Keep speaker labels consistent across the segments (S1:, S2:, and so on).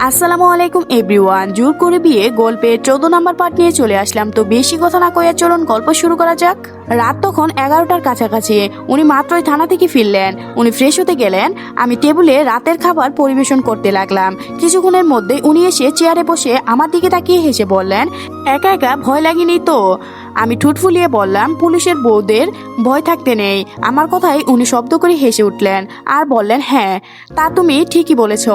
S1: আসসালামু আলাইকুম এভরিওয়ান। জোর করে বিয়ে গল্পের 14 নম্বর পার্ট নিয়ে চলে আসলাম। তো বেশি কথা না কয়ে চলুন গল্প শুরু করা যাক। রাত তখন 11টার কাছাকাছি। উনি মাত্রই থানা থেকে ফিরলেন। উনি ফ্রেশ হতে গেলেন। আমি টেবিলে রাতের খাবার পরিবেশন করতে লাগলাম। কিছুক্ষণের মধ্যে উনি এসে চেয়ারে বসে আমার দিকে তাকিয়ে হেসে বললেন, একা একা ভয় লাগেনি তো? আমি ঠোঁট ফুলিয়ে বললাম, পুলিশের বউদের ভয় থাকতে নেই। আমার কথায় উনি শব্দ করে হেসে উঠলেন আর বললেন, হ্যাঁ তা তুমি ঠিকই বলেছ।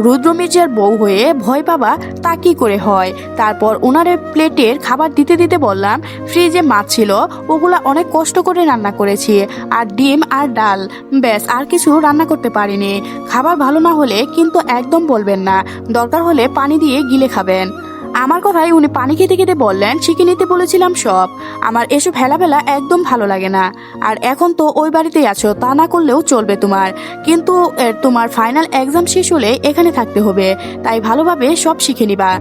S1: রুদ্র মির্জার বউ হয়ে ভয় পাবা তা কি করে হয়? তারপর ওনার প্লেটের খাবার দিতে দিতে বললাম, ফ্রিজে মাছ ছিল, ওগুলা অনেক কষ্ট করে রান্না করেছি, আর ডিম আর ডাল, ব্যাস আর কিছু রান্না করতে পারিনি। খাবার ভালো না হলে কিন্তু একদম বলবেন না, দরকার হলে পানি দিয়ে গিলে খাবেন। আমার কথায় উনি পানি খেতে খেতে বললেন, শিখে নিতে বলেছিলাম সব। আমার এসব হেলাফেলা একদম ভালো লাগে না। আর এখন তো ওই বাড়িতেই আছো, তা না করলেও চলবে তোমার। কিন্তু তোমার ফাইনাল এক্সাম শেষ হলে এখানে থাকতে হবে, তাই ভালোভাবে সব শিখে নিবা।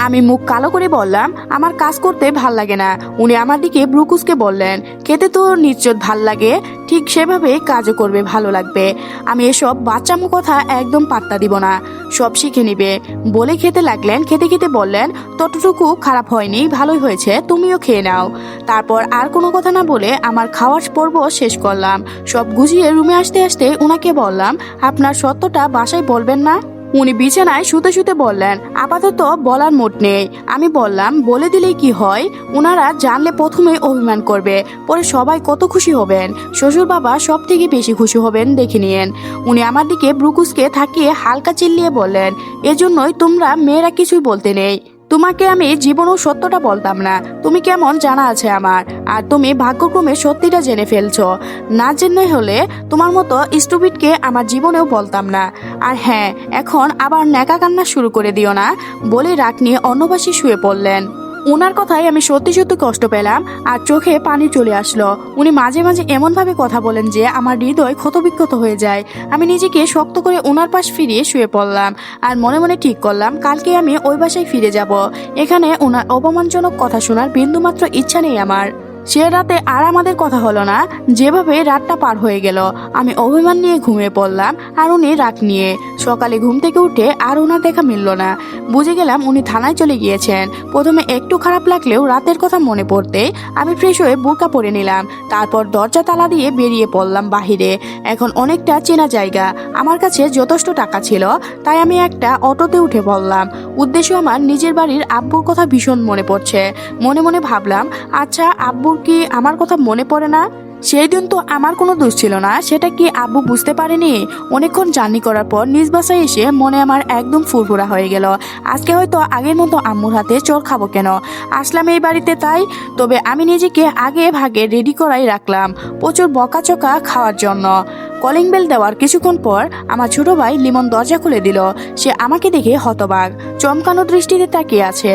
S1: আমি মুখ কালো করে বললাম, আমার কাজ করতে ভাল লাগে না। উনি আমার দিকে ব্রুকুসকে বললেন, খেতে তো নিশ্চয় ভাল লাগে, ঠিক সেভাবে কাজও করবে ভালো লাগবে। আমি এসব বাচ্চামো কথা একদম পাত্তা দিব না, সব শিখে নিবে বলে খেতে লাগলেন। খেতে খেতে বললেন, ততটুকু খারাপ হয়নি, ভালোই হয়েছে, তুমিও খেয়ে নাও। তারপর আর কোনো কথা না বলে আমার খাওয়ার পর্ব শেষ করলাম। সব গুছিয়ে রুমে আসতে আসতে ওনাকে বললাম, আপনার সত্যটা বাসায় বলবেন না? উনি বিছানায় শুতে শুতে বললেন, আপাতত বলার মুড নেই। আমি বললাম, বলে দিলেই কি হয়? ওনারা জানলে প্রথমে অভিমান করবে, পরে সবাই কত খুশি হবেন। শ্বশুর বাবা সব থেকে বেশি খুশি হবেন, দেখে নিয়েন। উনি আমার দিকে ব্রুকুসকে থাকিয়ে হালকা চিল্লিয়ে বললেন, এজন্যই তোমরা মেয়েরা কিছুই বলতে নেই। তোমাকে আমি জীবনেও সত্যটা বলতাম না, তুমি কেমন জানা আছে আমার। আর তুমি ভাগ্যক্রমে সত্যিটা জেনে ফেলছো। না জেনে হলে তোমার মতো স্টুপিডকে আমার জীবনেও বলতাম না। আর হ্যাঁ, এখন আবার ন্যাকা কান্না শুরু করে দিও না বলে রাগ নিয়ে অন্য পাশে শুয়ে পড়লেন। ওনার কথায় আমি সত্যি সত্যি কষ্ট পেলাম আর চোখে পানি চলে আসলো। উনি মাঝে মাঝে এমনভাবে কথা বলেন যে আমার হৃদয় ক্ষতবিক্ষত হয়ে যায়। আমি নিজেকে শক্ত করে ওনার পাশ ফিরিয়ে শুয়ে পড়লাম আর মনে মনে ঠিক করলাম, কালকে আমি ওই বাসায় ফিরে যাব। এখানে ওনার অপমানজনক কথা শোনার বিন্দুমাত্র ইচ্ছা নেই আমার। সে রাতে আর আমাদের কথা হলো না। যেভাবে রাতটা পার হয়ে গেল, আমি অভিমান নিয়ে ঘুমিয়ে পড়লাম আর উনি রাগ নিয়ে। সকালে ঘুম থেকে উঠে আর ওনার দেখা মিলল না। বুঝে গেলাম উনি থানায় চলে গিয়েছেন। প্রথমে একটু খারাপ লাগলেও রাতের কথা মনে পড়তে আমি ফ্রেশ হয়ে বোরকা পরে নিলাম। তারপর দরজা তালা দিয়ে বেরিয়ে পড়লাম বাহিরে। এখন অনেকটা চেনা জায়গা, আমার কাছে যথেষ্ট টাকা ছিল, তাই আমি একটা অটোতে উঠে পড়লাম। উদ্দেশ্য আমার নিজের বাড়ির আব্বুর কথা ভীষণ মনে পড়ছে। মনে মনে ভাবলাম, আচ্ছা আব্বুর কি আমার কথা মনে পড়ে না? সেই দিন তো আমার কোনো দোষ ছিল না, সেটা কি আব্বু বুঝতে পারেনি? অনেকক্ষণ জার্নি করার পর নিজ বাসায় এসে মনে আমার একদম ফুরফুরা হয়ে গেল। আজকে হয়তো আগের মতো আম্মুর হাতে চোর খাবো কেন? আসলাম এই বাড়িতে তাই। তবে আমি নিজেকে আগে ভাগে রেডি করাই রাখলাম প্রচুর বকাচকা খাওয়ার জন্য। কলিং বেল দেওয়ার কিছুক্ষণ পর আমার ছোট ভাই লিমন দরজা খুলে দিল। সে আমাকে দেখে হতবাক, চমকানো দৃষ্টিতে তাকিয়ে আছে।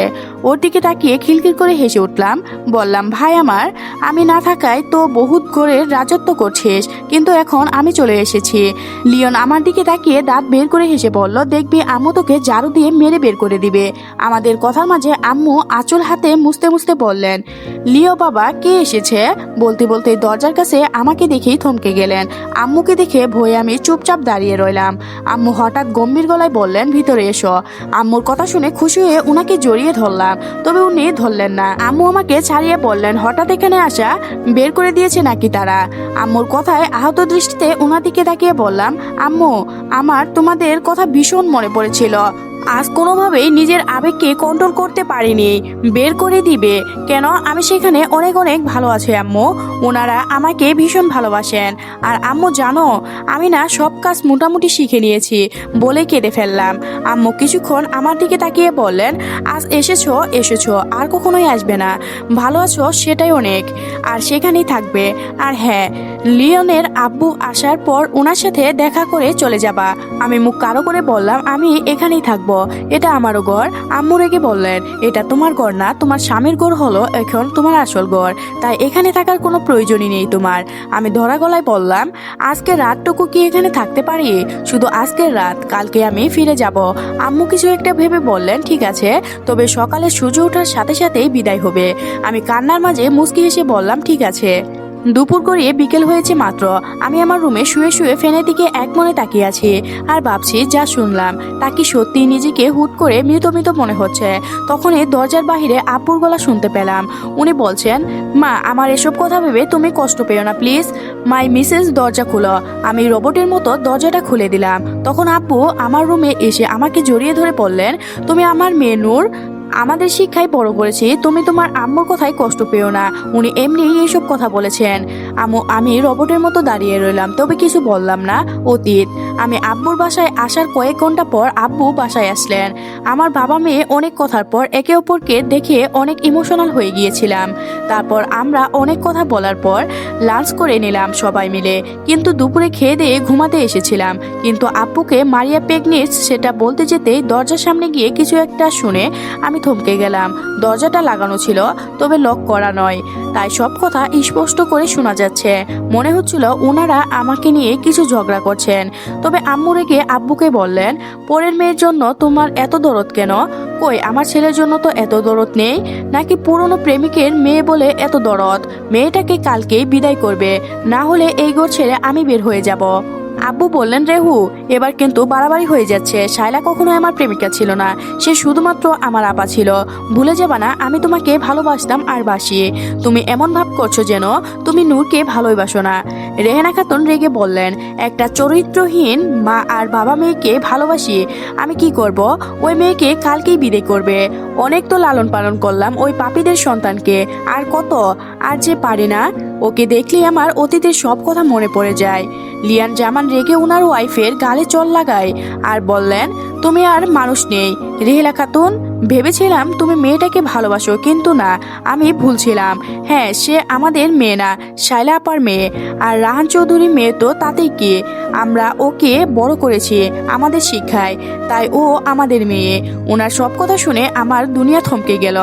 S1: ওর দিকে তাকিয়ে খিলখিল করে হেসে উঠলাম। বললাম, ভাই আমার, আমি না থাকায় তো বহুত ঘরের রাজত্ব করছিস, কিন্তু এখন আমি চলে এসেছি। লিওন আমার দিকে তাকিয়ে দাঁত বের করে হেসে বলল, দেখবি আম্মু তোকে ঝাড়ু দিয়ে মেরে বের করে দিবে। আমাদের কথার মাঝে আম্মু আঁচল হাতে মুছতে মুছতে বললেন, লিও বাবা কে এসেছে? বলতে বলতে দরজার কাছে আমাকে দেখেই থমকে গেলেন। আম্মুকে দেখে ভয়ে আমি চুপচাপ দাঁড়িয়ে রইলাম। আম্মু হঠাৎ গম্ভীর গলায় বললেন, ভিতরে এসো। আম্মুর কথা শুনে খুশি হয়ে উনাকে জড়িয়ে ধরলাম, তবে উনি ধরলেন না। আম্মু আমাকে ছাড়িয়ে বললেন, হঠাৎ এখানে আসা, বের করে দিয়েছে নাকি তারা? আম্মুর কথায় আহত দৃষ্টিতে উনার দিকে তাকিয়ে বললাম, আম্মু আমার তোমাদের কথা ভীষণ মনে পড়েছিল। আজ কোনোভাবেই নিজের আবেগকে কন্ট্রোল করতে পারিনি, বের করে দিবে কেন? আমি সেখানে অনেক অনেক ভালো আছি আম্মু, ওনারা আমাকে ভীষণ ভালোবাসেন। আর আম্মু জানো, আমি না সব কাজ মোটামুটি শিখে নিয়েছি বলে কেঁদে ফেললাম। আম্মু কিছুক্ষণ আমার দিকে তাকিয়ে বললেন, আজ এসেছো এসেছো, আর কখনোই আসবে না। ভালো আছো সেটাই অনেক, আর সেখানেই থাকবে। আর হ্যাঁ, লিওনের আব্বু আসার পর ওনার সাথে দেখা করে চলে যাবা। আমি মুখ কালো করে বললাম, আমি এখানেই থাকবো, এটা আমারও ঘর। আম্মু রেগে বললেন, এটা তোমার ঘর না, তোমার স্বামীর ঘর হলো এখন তোমার আসল ঘর, তাই এখানে থাকার কোনো প্রয়োজনই নেই তোমার। আমি ধরা গলায় বললাম, আজকে রাতটুকু কি এখানে থাকতে পারি? শুধু আজকের রাত, কালকে আমি ফিরে যাব। আম্মু কিছু একটা ভেবে বললেন, ঠিক আছে, তবে সকালে সূর্য ওঠার সাথে সাথেই বিদায় হবে। আমি কান্নার মাঝে মুচকি হেসে বললাম, ঠিক আছে। দুপুর গড়িয়ে বিকেল হয়েছে মাত্র। আমি আমার রুমে শুয়ে শুয়ে ফ্যানের দিকে এক মনে তাকিয়ে আছি আর ভাবছি যা শুনলাম তা কি সত্যি নিজেকে হুট করে মৃত মৃত মনে হচ্ছে। তখনই দরজার বাহিরে আব্বুর গলা শুনতে পেলাম। উনি বলছেন, মা আমার এসব কথা ভেবে তুমি কষ্ট পেও না প্লিজ। মাই মিসেস দরজা খুলো। আমি রোবটের মতো দরজাটা খুলে দিলাম। তখন আব্বু আমার রুমে এসে আমাকে জড়িয়ে ধরে বললেন, তুমি আমার মেয়ে নূর, আমাদের শিক্ষায় বড় করেছি, তুমি তোমার আম্মুর কথায় কষ্ট পেও না। উনি এমনি এইসব কথা বলেছেন। আমি রোবটের মতো দাঁড়িয়ে রইলাম, তবে কিছু বললাম না। অতীত আমি আব্বুর বাসায় আসার কয়েক ঘন্টা পর আব্বু বাসায় আসলেন। আমার বাবা মেয়ে অনেক কথার পর একে অপরকে দেখে অনেক ইমোশনাল হয়ে গিয়েছিলাম। তারপর আমরা অনেক কথা বলার পর লাঞ্চ করে নিলাম সবাই মিলে। কিন্তু দুপুরে খেয়ে দিয়ে ঘুমাতে এসেছিলাম। কিন্তু আব্বুকে মারিয়া প্রেগনেন্ট সেটা বলতে যেতেই দরজার সামনে গিয়ে কিছু একটা শুনে আমি থমকে গেলাম। দরজাটা লাগানো ছিল, তবে লক করা নয়, তাই সব কথা স্পষ্ট করে শোনা যাচ্ছে। মনে হচ্ছিল ওনারা আমাকে নিয়ে কিছু ঝগড়া করছেন। তবে আম্মু রেগে আব্বুকে বললেন, পরের মেয়ের জন্য তোমার এত দরদ কেন? কই আমার ছেলের জন্য তো এত দরদ নেই। নাকি পুরনো প্রেমিকের মেয়ে বলে এত দরদ? মেয়েটাকে কালকেই বিদায় করবে, না হলে এই ঘর ছেড়ে আমি বের হয়ে যাব। আব্বু বললেন, রেহু এবার কিন্তু বাড়াবাড়ি হয়ে যাচ্ছে। শায়লা কখনো আমার প্রেমিকা ছিল না, সে শুধুমাত্র আমার আপা ছিল। ভুলে যাবা না আমি তোমাকে ভালোবাসতাম আর বাসি। তুমি এমন ভাব করছো যেন তুমি নূরকে ভালোবাসো না। রেহেনা খাতুন রেগে বললেন, একটা চরিত্রহীন মা আর বাবা মেয়েকে ভালোবাসি, আমি কি করব? ওই মেয়েকে কালকেই বিদায় করবে। অনেক তো লালন পালন করলাম ওই পাপীদের সন্তানকে, আর কত? আর যে পারি না, ওকে দেখলেই আমার অতীতের সব কথা মনে পড়ে যায়। লিয়ান জামান রেগে ওনার ওয়াইফের গালে চল লাগায় আর বললেন, তুমি আর মানুষ নেই। রেহেলা খাতুন, ভেবেছিলাম তুমি মেয়েটাকে ভালোবাসো, কিন্তু না, আমি ভুল ছিলাম। হ্যাঁ, সে আমাদের মেয়ে না, শায়লা আপার মেয়ে। আর রাহান চৌধুরী মেয়ে তো তাতেই কি, আমরা ওকে বড় করেছি আমাদের শিক্ষায়, তাই ও আমাদের মেয়ে। ওনার সব কথা শুনে আমার দুনিয়া থমকে গেল।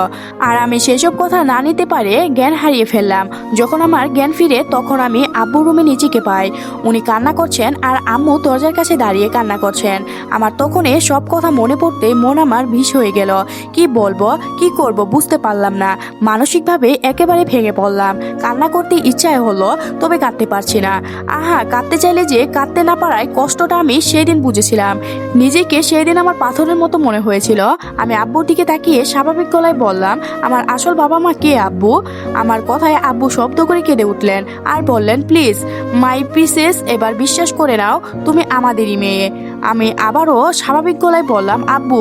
S1: আর আমি সেসব কথা না নিতে পারে জ্ঞান হারিয়ে ফেললাম। যখন আমার জ্ঞান ফিরে তখন আমি আব্বুর রুমে নিজেকে পাই। উনি কান্না করছেন আর আম্মু দরজার কাছে দাঁড়িয়ে কান্না করছেন। আমার তখনই সব কথা মনে পড়তে মন আমার বিষ হয়ে গেল। কি বলবো কি করব বুঝতে পারলাম না। মানসিকভাবে একেবারে ভেঙে পড়লাম। কান্না করতে ইচ্ছায় হলো, তবে কাঁদতে পারছি না। আহা, কাঁদতে চাইলে যে কাঁদতে না পারায় কষ্টটা আমি সেই দিন বুঝেছিলাম। নিজেকে সেই দিন আমার পাথরের মতো মনে হয়েছিল। আমি আব্বুর দিকে তাকিয়ে স্বাভাবিক গলায় বললাম, আমার আসল বাবা মা কে আব্বু? আমার কথায় আব্বু শব্দ করে কেঁদে উঠলেন আর বললেন, প্লিজ মাই প্রিন্সেস, এবার বিশ্বাস করে নাও তুমি আমাদেরই মেয়ে। আমি আবারও স্বাভাবিক গলায় বললাম, আব্বু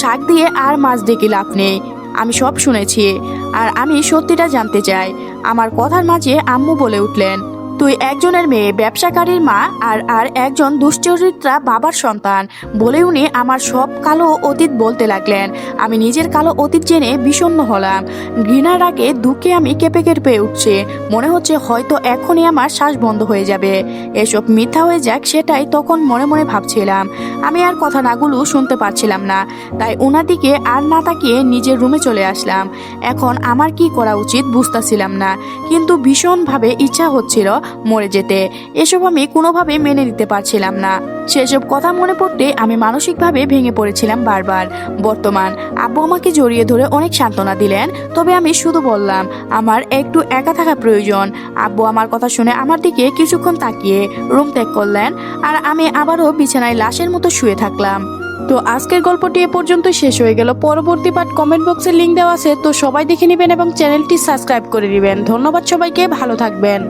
S1: শাক দিয়ে আর মাছ ডেকে লাভ নেই, আমি সব শুনেছি আর আমি সত্যিটা জানতে চাই। আমার কথার মাঝে আম্মু বলে উঠলেন, তুই একজনের মেয়ে, ব্যবসাকারীর মা, আর একজন দুশ্চরিত্রা বাবার সন্তান। বলে উনি আমার সব কালো অতীত বলতে লাগলেন। আমি নিজের কালো অতীত জেনে বিষণ্ণ হলাম। ঘৃণার আগে দুঃখে আমি কেঁপে কেঁপে উঠছে। মনে হচ্ছে হয়তো এখনই আমার শ্বাস বন্ধ হয়ে যাবে। এসব মিথ্যা হয়ে যাক সেটাই তখন মনে মনে ভাবছিলাম। আমি আর কথা নাগুলো শুনতে পারছিলাম না, তাই ওনার দিকে আর না তাকিয়ে নিজের রুমে চলে আসলাম। এখন আমার কি করা উচিত বুঝতেছিলাম না, কিন্তু ভীষণভাবে ইচ্ছা হচ্ছিল মরে যেতে। এসব আমি কোনোভাবে মেনে নিতে পারছিলাম না। সেসব কথা মনে পড়তে আমি মানসিকভাবে ভেঙে পড়েছিলাম বারবার। বর্তমান আব্বু আমাকে জড়িয়ে ধরে অনেক সান্ত্বনা দিলেন, তবে আমি শুধু বললাম আমার একটু একা থাকা প্রয়োজন। আব্বু আমার কথা শুনে আমার দিকে কিছুক্ষণ তাকিয়ে রুম ত্যাগ করলেন আর আমি আবারও বিছানায় লাশের মতো শুয়ে থাকলাম। তো আজকের গল্পটি এ পর্যন্ত শেষ হয়ে গেল। পরবর্তী পার্ট কমেন্ট বক্সে লিংক দেওয়া আছে, তো সবাই দেখে নেবেন এবং চ্যানেলটি সাবস্ক্রাইব করে নেবেন। ধন্যবাদ সবাইকে, ভালো থাকবেন।